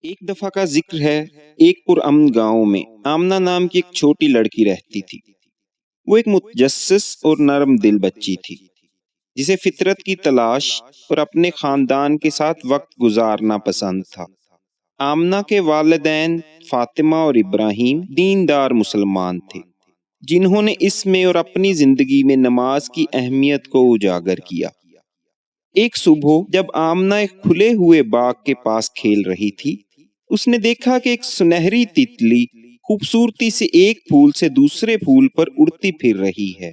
ایک دفعہ کا ذکر ہے، ایک پرامن گاؤں میں آمنہ نام کی ایک چھوٹی لڑکی رہتی تھی۔ وہ ایک متجسس اور نرم دل بچی تھی جسے فطرت کی تلاش اور اپنے خاندان کے ساتھ وقت گزارنا پسند تھا۔ آمنہ کے والدین فاطمہ اور ابراہیم دیندار مسلمان تھے جنہوں نے اس میں اور اپنی زندگی میں نماز کی اہمیت کو اجاگر کیا۔ ایک صبح جب آمنہ ایک کھلے ہوئے باغ کے پاس کھیل رہی تھی، اس نے دیکھا کہ ایک سنہری تتلی خوبصورتی سے ایک پھول سے دوسرے پھول پر اڑتی پھر رہی ہے۔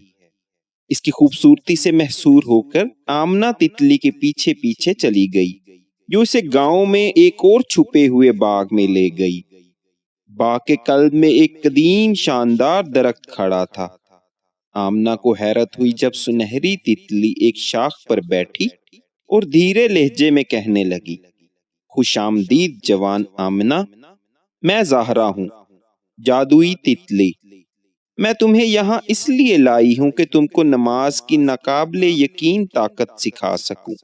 اس کی خوبصورتی سے محصور ہو کر آمنہ تتلی کے پیچھے پیچھے چلی گئی، جو اسے گاؤں میں ایک اور چھپے ہوئے باغ میں لے گئی۔ باغ کے قلب میں ایک قدیم شاندار درخت کھڑا تھا۔ آمنہ کو حیرت ہوئی جب سنہری تتلی ایک شاخ پر بیٹھی اور دھیرے لہجے میں کہنے لگی، خوش آمدید جوان آمنہ، میں زہرا ہوں، جادوئی تتلی۔ میں تمہیں یہاں اس لیے لائی ہوں کہ تم کو نماز کی ناقابل یقین طاقت سکھا سکوں۔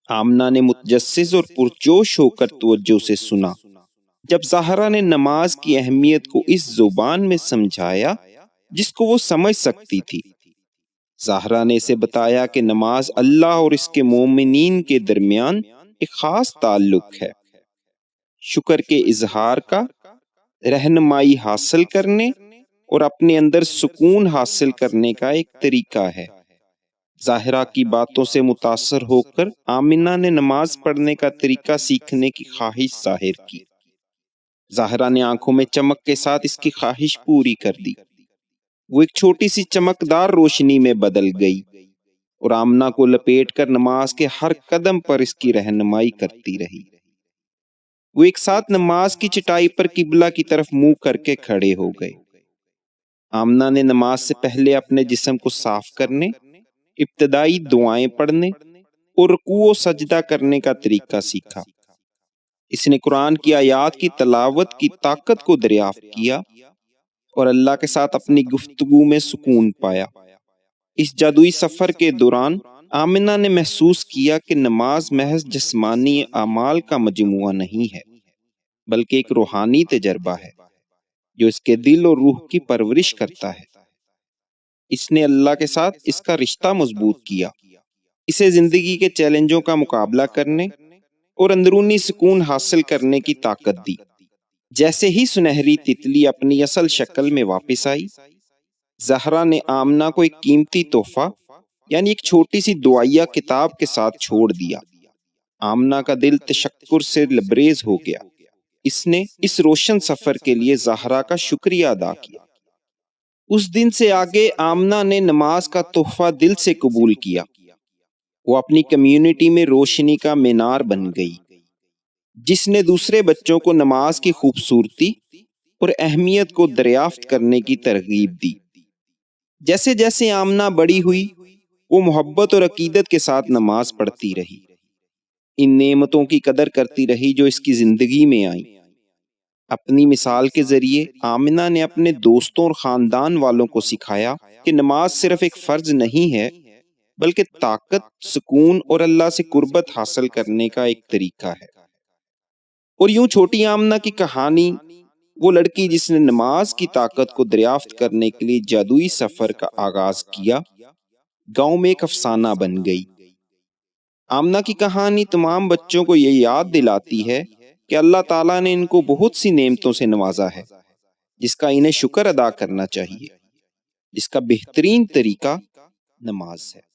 آمنہ نے متجسس اور پرجوش ہو کر توجہ سے سنا۔ جب زہرا نے نماز کی اہمیت کو اس زبان میں سمجھایا جس کو وہ سمجھ سکتی تھی، زہرا نے اسے بتایا کہ نماز اللہ اور اس کے مومنین کے درمیان ایک خاص تعلق ہے، شکر کے اظہار کا، رہنمائی حاصل کرنے اور اپنے اندر سکون حاصل کرنے کا ایک طریقہ ہے۔ زہرا کی باتوں سے متاثر ہو کر آمنہ نے نماز پڑھنے کا طریقہ سیکھنے کی خواہش ظاہر کی۔ زہرا نے آنکھوں میں چمک کے ساتھ اس کی خواہش پوری کر دی۔ وہ ایک چھوٹی سی چمکدار روشنی میں بدل گئی اور آمنہ کو لپیٹ کر نماز کے ہر قدم پر اس کی رہنمائی کرتی رہی۔ وہ ایک ساتھ نماز کی چٹائی پر قبلہ کی طرف منہ کر کے کھڑے ہو گئے۔ آمنہ نے نماز سے پہلے اپنے جسم کو صاف کرنے، ابتدائی دعائیں پڑھنے اور رکوع و سجدہ کرنے کا طریقہ سیکھا۔ اس نے قرآن کی آیات کی تلاوت کی طاقت کو دریافت کیا اور اللہ کے ساتھ اپنی گفتگو میں سکون پایا۔ اس جادوئی سفر کے دوران آمنہ نے محسوس کیا کہ نماز محض جسمانی اعمال کا مجموعہ نہیں ہے، بلکہ ایک روحانی تجربہ ہے جو اس کے دل اور روح کی پرورش کرتا ہے۔ اس نے اللہ کے ساتھ اس کا رشتہ مضبوط کیا، اسے زندگی کے چیلنجوں کا مقابلہ کرنے اور اندرونی سکون حاصل کرنے کی طاقت دی۔ جیسے ہی سنہری تتلی اپنی اصل شکل میں واپس آئی، زہرا نے آمنہ کو ایک قیمتی تحفہ یعنی ایک چھوٹی سی دعائیہ کتاب کے ساتھ چھوڑ دیا۔ آمنہ کا دل تشکر سے لبریز ہو گیا۔ اس نے اس روشن سفر کے لیے زہرا کا شکریہ ادا کیا۔ اس دن سے آگے آمنہ نے نماز کا تحفہ دل سے قبول کیا۔ وہ اپنی کمیونٹی میں روشنی کا مینار بن گئی، جس نے دوسرے بچوں کو نماز کی خوبصورتی اور اہمیت کو دریافت کرنے کی ترغیب دی۔ جیسے جیسے آمنہ بڑی ہوئی، وہ محبت اور عقیدت کے ساتھ نماز پڑھتی رہی، ان نعمتوں کی قدر کرتی رہی جو اس کی زندگی میں آئیں۔ اپنی مثال کے ذریعے آمنہ نے اپنے دوستوں اور خاندان والوں کو سکھایا کہ نماز صرف ایک فرض نہیں ہے، بلکہ طاقت، سکون اور اللہ سے قربت حاصل کرنے کا ایک طریقہ ہے۔ اور یوں چھوٹی آمنہ کی کہانی، وہ لڑکی جس نے نماز کی طاقت کو دریافت کرنے کے لیے جادوئی سفر کا آغاز کیا، گاؤں میں ایک افسانہ بن گئی۔ آمنہ کی کہانی تمام بچوں کو یہ یاد دلاتی ہے کہ اللہ تعالیٰ نے ان کو بہت سی نعمتوں سے نوازا ہے، جس کا انہیں شکر ادا کرنا چاہیے، جس کا بہترین طریقہ نماز ہے۔